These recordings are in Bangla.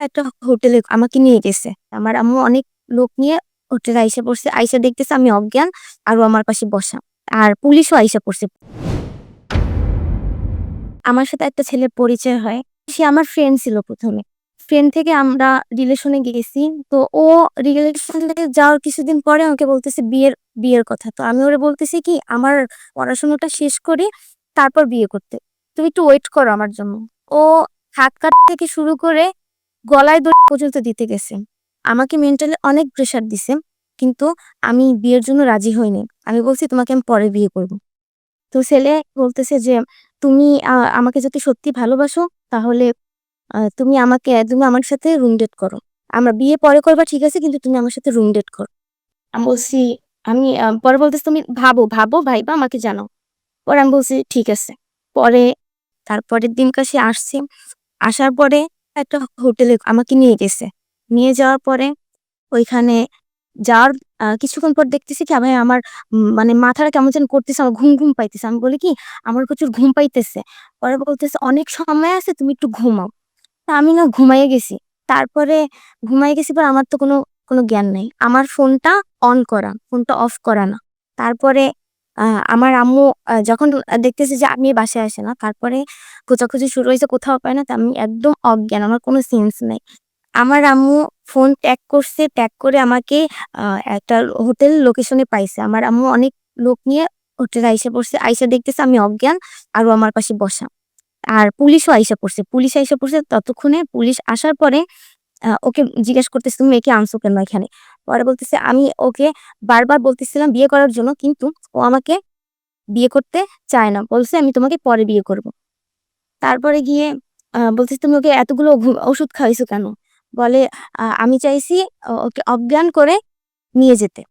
একটা হোটেলে আমাকে নিয়ে গেছে। আমার আম্মু অনেক লোক নিয়ে হোটেলে আইসা পড়ছে। আইসা দেখতেছে আমি অজ্ঞান, আরও আমার পাশে বসা। আর পুলিশও আইসা পড়ছে। আমার সাথে একটা ছেলের পরিচয় হয়। সে আমার ফ্রেন্ড ছিল ১ম এ। ফ্রেন্ড থেকে আমরা রিলেশন এ গেছি। তো ও রিলেশন থেকে যাওয়ার কিছুদিন পরে আমাকে বলতেছে বিয়ের কথা। তো আমি ওরে বলতেছি কি, "আমার পড়াশোনাটা শেষ করি, তারপর বিয়ে করতে। তুমি একটু ওয়েট করো আমার জন্য।" ও হাত কাটা থেকে শুরু করে গলায় দড়ি পর্যন্ত দিতে গেছে। আমাকে মেন্টালি অনেক প্রেশার দিছে। কিন্তু আমি বিয়ের জন্য রাজি হইনি। আমি বলছি, "তোমাকে আমি পরে বিয়ে করব।" তো ছেলে বলতেছে যে, "তুমি আমাকে যদি সত্যি ভালোবাসো, তাহলে তুমি আমার সাথে রুম ডেট করো। আমরা বিয়ে পরে করবা ঠিক আছে, কিন্তু তুমি আমার সাথে রুম ডেট করো।" আমি বলছি আমি পরে বলতেছে, "তুমি ভাবো ভাইবা আমাকে জানাও।" পরে আমি বলছি, "ঠিক আছে।" পরে তারপরের দিনকার সে আসছে। আসার পরে একটা হোটেলে আমাকে নিয়ে গেছে। নিয়ে যাওয়ার পরে ওইখানে যাওয়ার কিছুক্ষণ পর দেখতেছি কি ভাই আমার মানে মাথাটা কেমন যেন করতেছে, আমার ঘুম পাইতেছে। আমি বলি কি, "আমার প্রচুর ঘুম পাইতেছে।" পরে বলতেছে, "অনেক সময় আছে, তুমি একটু ঘুমাও।" তা আমি না ঘুমাইয়ে গেছি। তারপরে ঘুমায়ে গেছি পর আমার তো কোনো জ্ঞান নাই। আমার ফোনটা অন করা, ফোনটা অফ করা না। তারপরে আ আমার আম্মু যখন দেখতেছে যে আমি বাসায় আসি না, তারপরে খোঁজাখুঁজি শুরু হইছে, কোথাও পায় না। তো আমি একদম অজ্ঞান, আমার কোনো সেন্স নাই। আমার আম্মু ফোন ট্যাগ করছে, ট্যাগ করে আমাকে আ একটা হোটেল লোকেশনে পাইছে। আমার আম্মু অনেক লোক নিয়ে হোটেলে আইসা পড়ছে। আইসা দেখতেছে আমি অজ্ঞান, আরও আমার পাশে বসা। আর পুলিশও আইসা পড়ছে। পুলিশ আইসা পড়ছে, ততক্ষণে পুলিশ আসার পরে ওকে জিজ্ঞেস করতেছে, "তুমি একে আনছো কেন এখানে?" পরে বলতেছে, "আমি ওকে বারবার বলতেছিলাম বিয়ে করার জন্য, কিন্তু ও আমাকে বিয়ে করতে চায় না। বলছে, 'আমি তোমাকে পরে বিয়ে করব।' তারপরে গিয়ে বলতেছে, "তুমি ওকে এতগুলো ওষুধ খাওয়াইছো কেন?" বলে, "আমি চাইছি ওকে অজ্ঞান করে নিয়ে যেতে।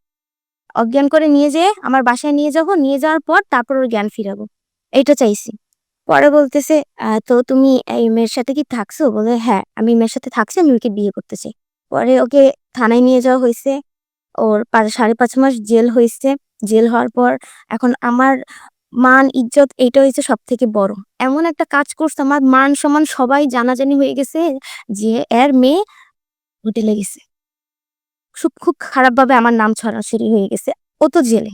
অজ্ঞান করে নিয়ে যেয়ে আমার বাসায় নিয়ে যাবো। নিয়ে যাওয়ার পর তারপর ওর জ্ঞান ফিরাবো। এইটা চাইছি।" পরে বলতেছে, তো তুমি এই মেয়ের সাথে কি থাকছো?" বলে, "হ্যাঁ, আমি এই মেয়ের সাথে থাকছি, আমি ওকে বিয়ে করতে চাই।" পরে ওকে থানায় নিয়ে যাওয়া হইছে। ওর ৫.৫ মাস জেল হইছে। জেল হওয়ার পর এখন আমার মান ইজ্জত এইটা হইছে সবথেকে বড়। এমন একটা কাজ করছে, আমার মান-সম্মান সবাই জানাজানি হয়ে গেছে যে এর মেয়ে হোটেলে গেছে। খুব খারাপভাবে আমার নাম ছড়াছড়ি হয়ে গেছে। ও তো জেলে।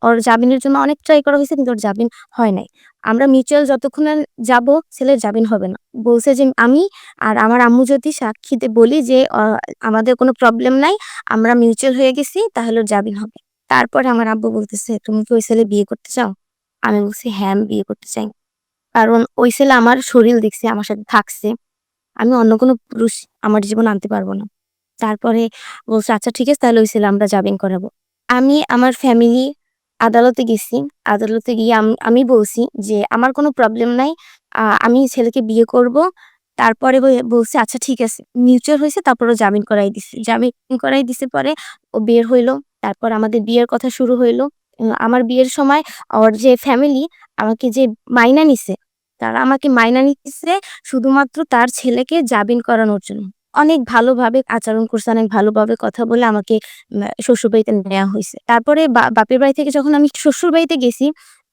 ওর জামিনের জন্য অনেক ট্রাই করা হইছে, কিন্তু ওর জামিন হয় নাই। আমরা মিউচুয়াল যতক্ষণ না যাবো, ছেলের জামিন হবে না। বলছে যে আমি আর আমার আম্মু যদি সাক্ষীতে বলি যে আমাদের কোনো প্রবলেম নাই, আমরা মিউচুয়াল হয়ে গেছি, তাহলে ওর জামিন হবে। তারপরে আমার আব্বু বলতেছে, "তুমি কি ওই ছেলে বিয়ে করতে চাও?" আমি বলছি, "হ্যাঁ, আমি বিয়ে করতে চাই।" কারণ ওই ছেলে আমার শরীর দেখছে, আমার সাথে থাকছে। আমি অন্য কোনো পুরুষ আমার জীবনে আনতে পারব না। তারপরে বলছে, "আচ্ছা ঠিক আছে, তাহলে ওই ছেলে আমরা জামিন করাবো।" আমি আমার ফ্যামিলি আদালতে গেছি। আদালতে গিয়ে আমি বলছি যে, "আমার কোনো প্রবলেম নাই। আমি ছেলেকে বিয়ে করব।" তারপরে বলছে, "আচ্ছা ঠিক আছে।" মিউচুয়াল হইছে, তারপর ও জামিন করাই দিছে। জামিন করাই দিছে পরে ও বের হইলো। তারপর আমাদের বিয়ের কথা শুরু হইলো। আমার বিয়ের সময় ওর যে ফ্যামিলি আমাকে যে মাইনা নিছে, তারা আমাকে মাইনা নিচ্ছে শুধুমাত্র তার ছেলেকে জামিন করানোর জন্য। অনেক ভালোভাবে আচরণ করছে, অনেক ভালোভাবে কথা বলে আমাকে শ্বশুরবাড়িতে নেয়া হইছে। তারপরে বাপের বাড়ি থেকে যখন আমি শ্বশুরবাড়িতে গেছি,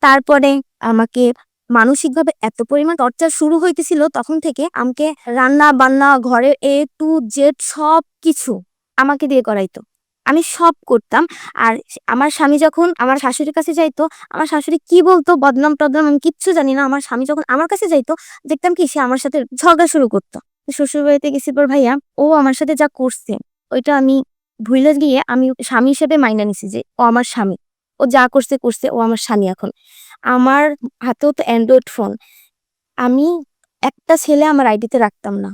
তারপরে আমাকে মানসিকভাবে এত পরিমাণ টর্চার শুরু হইতেছিল, তখন থেকে আমাকে রান্না-বান্না, ঘরের A to Z সবকিছু আমাকে দিয়ে করাইতো। আমি সব করতাম। আর আমার স্বামী যখন আমার শাশুড়ির কাছে যাইতো, আমার শাশুড়ি কি বলতো বদনাম-টদনাম আমি কিচ্ছু জানি না। আমার স্বামী যখন আমার কাছে যাইতো, দেখতাম কি সে আমার সাথে ঝগড়া শুরু করত। শ্বশুরবাড়িতে গেছি পর ভাইয়া, ও আমার সাথে যা করছে, ওইটা আমি ভুইলা গিয়ে আমি ওকে স্বামী হিসেবে মাইনা নিছি যে ও আমার স্বামী। ও যা করছে, করছে। ও আমার স্বামী এখন। আমার হাতেও তো অ্যান্ড্রয়েড ফোন। আমি একটা ছেলে আমার আইডিতে রাখতাম না।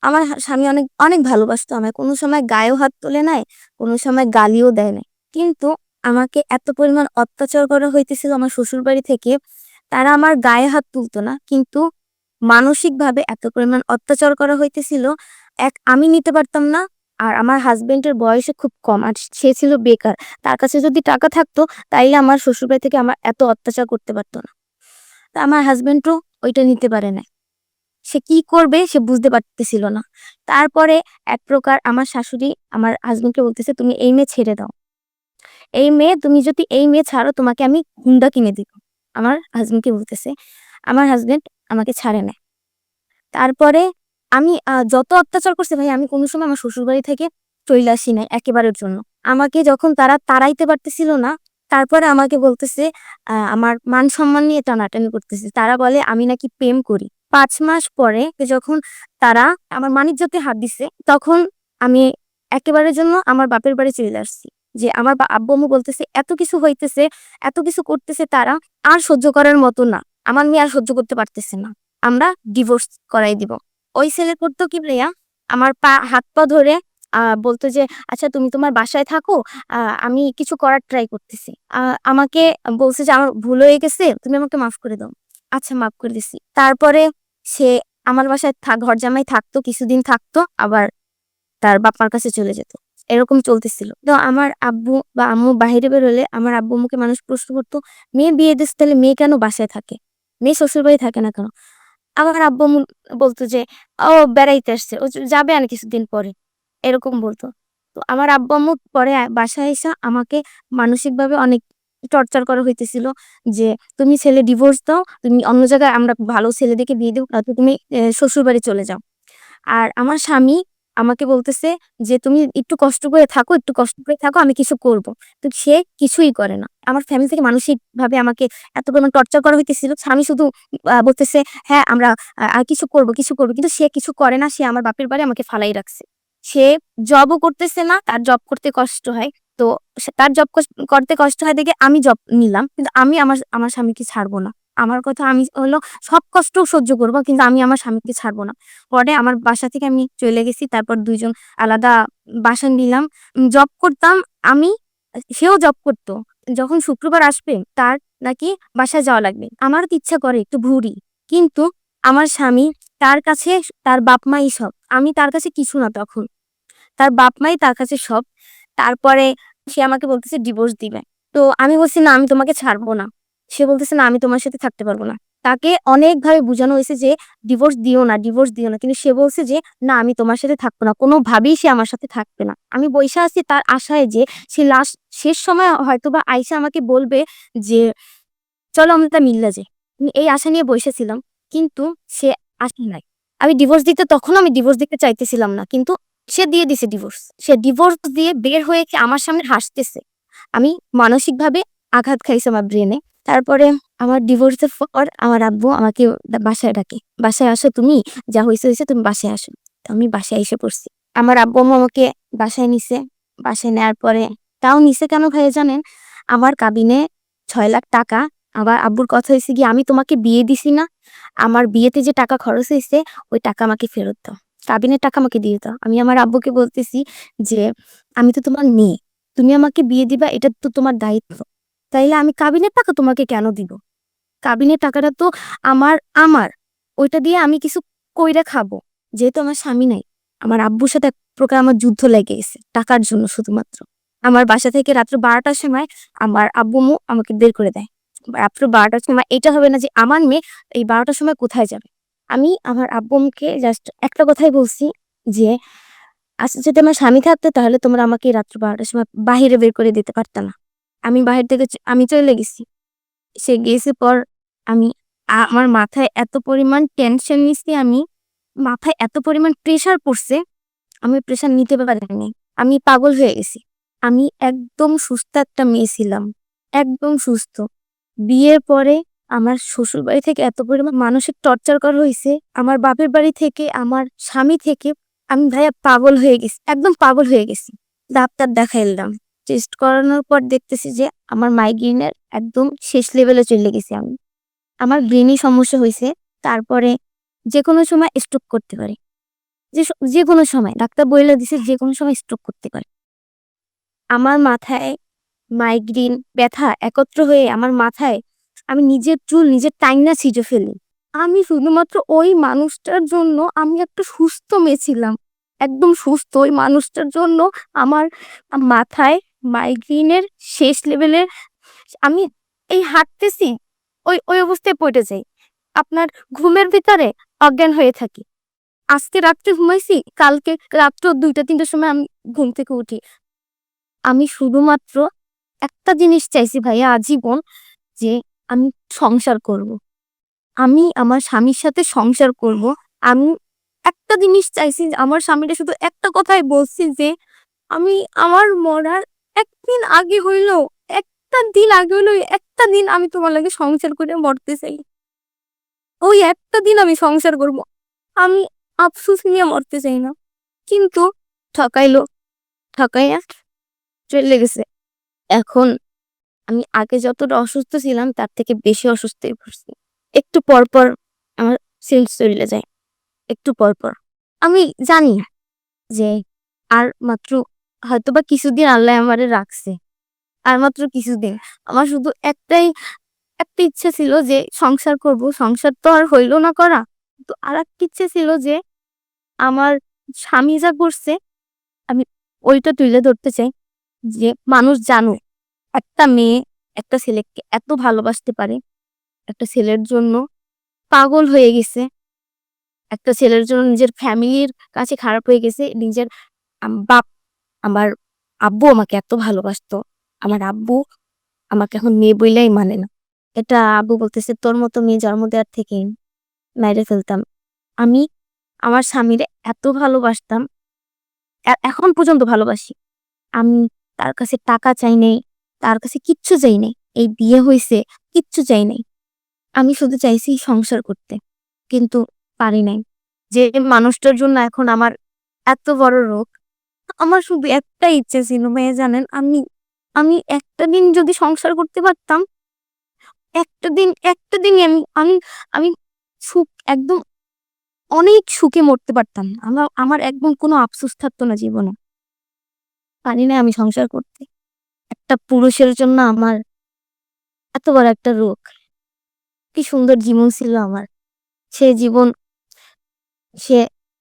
আমার স্বামী অনেক ভালোবাসতো আমায়। কোনো সময় গায়েও হাত তোলে নাই, কোনো সময় গালিও দেয় নাই। কিন্তু আমাকে এত পরিমাণ অত্যাচার করা হইতেছিল আমার শ্বশুরবাড়ি থেকে, তারা আমার গায়ে হাত তুলত না। কিন্তু মানসিকভাবে এত পরিমাণ অত্যাচার করা হইতেছিল, আমি নিতে পারতাম না। আর আমার হাসব্যান্ডের বয়সে খুব কম। আর সে ছিল বেকার। তার কাছে যদি টাকা থাকতো, তাইলে আমার শ্বশুরবাড়ি থেকে আমার এত অত্যাচার করতে পারত না। তো আমার হাসব্যান্ডও ওইটা নিতে পারে নাই। সে কি করবে সে বুঝতে পারতেছিল না। তারপরে এক প্রকার আমার শাশুড়ি আমার হাসব্যান্ডকে বলতেছে, "তুমি এই মেয়ে ছেড়ে দাও। তুমি যদি এই মেয়ে ছাড়ো, তোমাকে আমি হুন্ডা কিনে দিব।" আমার হাসব্যান্ডকে বলতেছে। আমার হাসব্যান্ড আমাকে ছাড়ে না। তারপরে আমি যত অত্যাচার করছে ভাই, আমি কোনো সময় আমার শ্বশুরবাড়ি থেকে চইলা আসি নাই একেবারের জন্য। আমাকে যখন তারা তাড়াইতে পারতেছিল না, তারপরে আমাকে বলতেছে আমার মান-সম্মান নিয়ে টানাটানি করতেছে। তারা বলে আমি নাকি প্রেম করি। ৫ মাস পরে যখন তারা আমার মানিজ্যতে হাত দিছে, তখন আমি একেবারের জন্য আমার বাপের বাড়ি চইলা আসছি। যে আমার আব্বু-আম্মু বলতেছে, "এত কিছু হইতেছে, এত কিছু করতেছে তারা, আর সহ্য করার মতো না। আমার মেয়ে আর সহ্য করতে পারতেছে না। আমরা ডিভোর্স করাই দিব।" ওই ছেলে করতো কি ভাইয়া, আমার হাত পা ধরে বলতো যে, "আচ্ছা তুমি তোমার বাসায় থাকো, আ আমি কিছু করার ট্রাই করতেছি।" আমাকে বলছে যে, "আমার ভুল হয়ে গেছে, তুমি আমাকে মাফ করে দাও।" আচ্ছা মাফ করে দিছি। তারপরে সে আমার বাসায় ঘর জামাই থাকতো, কিছুদিন থাকতো, আবার তার বাপ-মার কাছে চলে যেত। এরকম চলতেছিল। তো আমার আব্বু বা আম্মু বাহিরে বের হলে আমার আব্বু-আম্মুকে মানুষ প্রশ্ন করতো, "মেয়ে বিয়ে দিছো তাহলে মেয়ে কেন বাসায় থাকে? মেয়ে শ্বশুরবাড়ি থাকে না কেন?" আমার আব্বু-আম্মু বলত যে, "ও বেড়াইতে আসছে। ও যাবে আর কিছুদিন পরে।" এরকম বলতো। তো আমার আব্বু-আম্মু পরে বাসায় আইসা আমাকে মানসিকভাবে অনেক টর্চার করা হইতেছিল যে, "তুমি ছেলে ডিভোর্স দাও। তুমি অন্য জায়গায় আমরা ভালো ছেলে দেখে বিয়ে দেব। নয়তো তুমি শ্বশুরবাড়ি চলে যাও।" আর আমার স্বামী আমাকে বলতেছে যে, "তুমি একটু কষ্ট করে থাকো, একটু কষ্ট করে থাকো, আমি কিছু করব।" তো সে কিছুই করে না। আমার ফ্যামিলি থেকে মানসিকভাবে আমাকে এত পরিমাণ টর্চার করা হইতেছিল। স্বামী শুধু বলতেছে, "হ্যাঁ, আমরা আর কিছু করব, কিছু করব।" কিন্তু সে কিছু করে না। সে আমার বাপের বাড়ি আমাকে ফালাই রাখছে। সে জবও করতেছে না, তার জব করতে কষ্ট হয়। তো তার জব করতে কষ্ট হয় দেখে আমি জব নিলাম। কিন্তু আমি আমার আমার স্বামীকে ছাড়ব না। আমার কথা আমি হলো সব কষ্ট সহ্য করব, কিন্তু আমি আমার স্বামীকে ছাড়ব না। পরে আমার বাসা থেকে আমি চলে গেছি। তারপর ২ জন আলাদা বাসা নিলাম। জব করতাম আমি, সেও জব করত। যখন শুক্রবার আসবে তার নাকি বাসায় যাওয়া লাগবে। আমারও তো ইচ্ছা করে একটু ঘুরি। কিন্তু আমার স্বামী, তার কাছে তার বাপ-মাই সব। আমি তার কাছে কিছু না তখন। তার বাপ-মাই তার কাছে সব। তারপরে সে আমাকে বলতেছে ডিভোর্স দিবে। তো আমি বলছি, "না, আমি তোমাকে ছাড়বো না।" সে বলতেছে, "না, আমি তোমার সাথে থাকতে পারব না।" তাকে অনেকভাবে বুঝানো হয়েছে যে, "ডিভোর্স দিও না, ডিভোর্স দিও না।" কিন্তু সে বলছে যে, "না, আমি তোমার সাথে থাকবো না।" কোনোভাবেই সে আমার সাথে থাকবে না। আমি বইসা আছি তার আশায় যে সে শেষ সময় হয়তোবা আইসা আমাকে বলবে যে, "চলো আমরা মিল্লা যাই।" আমি এই আশা নিয়ে বইসা ছিলাম। কিন্তু সে আসে নাই। তখনও আমি ডিভোর্স দিতে চাইতেছিলাম না। কিন্তু সে দিয়ে দিছে ডিভোর্স। সে ডিভোর্স দিয়ে বের হয়ে কি আমার সামনে হাসতেছে। আমি মানসিকভাবে আঘাত খাইছি আমার ব্রেনে। তারপরে আমার ডিভোর্সের পর আমার আব্বু আমাকে বাসায় ডাকে। "বাসায় আসো তুমি। যা হইছে, হইছে, তুমি বাসায় আসো।" তো আমি বাসায় এসে পড়ছি। আমার আব্বু-আম্মু আমাকে বাসায় নিছে। বাসায় নেয়ার পরে তাও নিছে কেন ভাইয়া জানেন? আমার কাবিনে ৳৬,০০,০০০। আবার আব্বুর কথা হইছে গিয়ে, "আমি তোমাকে বিয়ে দিছি না? আমার বিয়েতে যে টাকা খরচ হইছে, ওই টাকা আমাকে ফেরত দাও। কাবিনের টাকা আমাকে দিয়ে দাও।" আমি আমার আব্বুকে বলতেছি যে, "আমি তো তোমার মেয়ে। তুমি আমাকে বিয়ে দিবা, এটা তো তোমার দায়িত্ব। তাইলে আমি কাবিনের টাকা তোমাকে কেন দিব? কাবিনের টাকাটা তো আমার, আমার। ওইটা দিয়ে আমি কিছু কইরা খাবো।" যেহেতু আমার স্বামী নাই, আমার আব্বুর সাথে এক প্রকার আমার যুদ্ধ লেগে গেছে টাকার জন্য শুধুমাত্র। আমার বাসা থেকে রাত্র ১২ টার সময় আমার আব্বু-আম্মু আমাকে বের করে দেয়। রাত্র ১২ টার সময় এটা হবে না যে আমার মেয়ে এই ১২ টার সময় কোথায় যাবে? আমি আমার আব্বু-আম্মুকে জাস্ট একটা কথাই বলছি যে, "আচ্ছা, যদি আমার স্বামী থাকতো তাহলে তোমরা আমাকে এই রাত্র ১২ টার সময় বাহিরে বের করে দিতে পারতা না।" আমি বাহির থেকে আমি চলে গেছি। সে গেছে পর আমি আমার মাথায় এত পরিমাণ টেনশন নিছি আমি, মাথায় এত পরিমাণ প্রেশার পড়ছে, আমি প্রেশার নিতে পারি নাই। আমি পাগল হয়ে গেছি। আমি একদম সুস্থ একটা মেয়ে ছিলাম। একদম সুস্থ। বিয়ের পরে আমার শ্বশুরবাড়ি থেকে এত পরিমাণ মানসিক টর্চার করা হইছে, আমার বাপের বাড়ি থেকে, আমার স্বামী থেকে, আমি ভাইয়া পাগল হয়ে গেছি। একদম পাগল হয়ে গেছি। ডাক্তার দেখাইলাম। টেস্ট করানোর পর দেখতেছি যে আমার মাইগ্রেনের একদম শেষ লেভেলে চলে গেছি আমি। আমার ব্রেনে সমস্যা হইছে। তারপরে যেকোনো সময় স্ট্রোক করতে পারে। যেকোনো সময় ডাক্তার বইলা দিছে যেকোনো সময় স্ট্রোক করতে পারে। আমার মাথায় মাইগ্রেন, ব্যথা একত্র হয়ে আমার মাথায় আমি নিজের চুল নিজে টাইনা ছিঁড়ে ফেলি। আমি শুধুমাত্র ওই মানুষটার জন্য, আমি একটা সুস্থ মেয়ে ছিলাম। একদম সুস্থ। ওই মানুষটার জন্য আমার মাথায় মাইগ্রেনের শেষ লেভেলের, আমি এই হাঁটতেছি, ওই অবস্থায় পড়ে যাই। আপনার ঘুমের ভিতরে অজ্ঞান হয়ে থাকি। আজকে রাত্রে ঘুমাইছি, কালকে রাত্র ২টা-৩টার সময় আমি ঘুম থেকে উঠি। আমি শুধুমাত্র একটা জিনিস চাইছি ভাইয়া আজীবন, যে আমি সংসার করব। আমি আমার স্বামীর সাথে সংসার করব। আমি একটা জিনিস চাইছি যে আমার স্বামীরে শুধু একটা কথাই বলছি যে আমি আমার মরার ১ দিন আগে হইলেও, একটা দিন আগে হইলেও একটা দিন আমি তোমার লাগে সংসার করে মরতে চাই। ওই একটা দিন আমি সংসার করব। আমি আফসোস নিয়ে মরতে চাই না। কিন্তু ঠকাইলো, ঠকাইয়া চইলে গেছে। এখন আমি আগে যতটা অসুস্থ ছিলাম তার থেকে বেশি অসুস্থ হয়ে পড়ছি। একটু পরপর আমার সেন্স চইলে যায়। একটু পরপর। আমি জানি যে আর মাত্র হয়তোবা কিছুদিন আল্লাহ আমারে রাখছে। আর মাত্র কিছুদিন। আমার শুধু একটা ইচ্ছা ছিল যে সংসার করব। সংসার তো আর হইল না করা। তো আরেকটা ইচ্ছে ছিল যে আমার স্বামী যা করছে আমি ওইটা তুইলে ধরতে চাই। যে মানুষ জানুক একটা মেয়ে একটা ছেলেকে এত ভালোবাসতে পারে। একটা ছেলের জন্য পাগল হয়ে গেছে। একটা ছেলের জন্য নিজের ফ্যামিলির কাছে খারাপ হয়ে গেছে। নিজের বাপ আমার আব্বু আমাকে এত ভালোবাসতো। আমার আব্বু আমাকে এখন মেয়ে বইলাই মানে না। এটা আব্বু বলতেছে তোর মতো মেয়ে জন্ম দেওয়ার থেকে মাইরে ফেলতাম। আমি আমার স্বামীরে এত ভালোবাসতাম। এখন পর্যন্ত ভালোবাসি। আমি তার কাছে টাকা চাই নাই। তার কাছে কিচ্ছু চাই নাই। এই বিয়ে হইছে কিচ্ছু চাই নাই। আমি শুধু চাইছি সংসার করতে। কিন্তু পারি নাই। যে মানুষটার জন্য এখন আমার এত বড় রোগ। আমার শুধু একটা ইচ্ছে ছিল ভাইয়া জানেন আমি আমি একটা দিন যদি সংসার করতে পারতাম, একটা দিনই আমি আমি আমি সুখ একদম অনেক সুখে মরতে পারতাম। আমার একদম কোনো আফসোস থাকতো না জীবনে। পারি না আমি সংসার করতে। একটা পুরুষের জন্য আমার এত বড় একটা রোগ। কি সুন্দর জীবন ছিল আমার। সে জীবন সে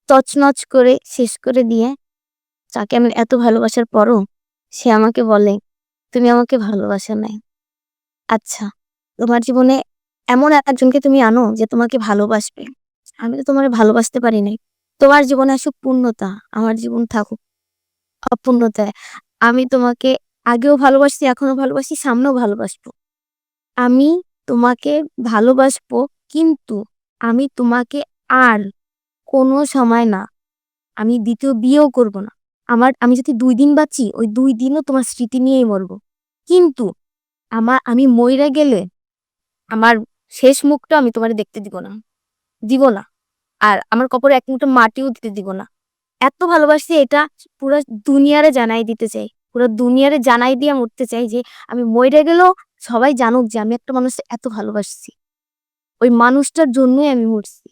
তছনছ করে শেষ করে দিয়ে যাকে আমি এত ভালোবাসার পরও সে আমাকে বলে, "তুমি আমাকে ভালোবাসো নাই।" আচ্ছা, তোমার জীবনে এমন একজনকে তুমি আনো যে তোমাকে ভালোবাসবে। আমি তো তোমারে ভালোবাসতে পারি নাই। তোমার জীবনে আসুক পূর্ণতা, আমার জীবন থাকুক অপূর্ণতায়। আমি তোমাকে আগেও ভালোবাসছি, এখনো ভালোবাসি, সামনেও ভালোবাসবো। আমি তোমাকে ভালোবাসবো কিন্তু আমি তোমাকে আর কোনো সময় না, আমি ২য় বিয়েও করব না। আমি যদি ২ দিন বাঁচি, ওই ২ দিনও তোমার স্মৃতি নিয়েই মরবো। কিন্তু আমি মইরা গেলে আমার শেষ মুখটা আমি তোমারে দেখতে দিব না। দিব না। আর আমার কবরে এক মুঠো মাটিও দিতে দিব না। এত ভালোবাসি এটা পুরা দুনিয়ারে জানাই দিতে চাই। পুরা দুনিয়ারে জানাই দিয়া মরতে চাই যে আমি মইরা গেলেও সবাই জানুক যে আমি একটা মানুষকে এত ভালোবাসছি। ওই মানুষটার জন্যই আমি মরছি।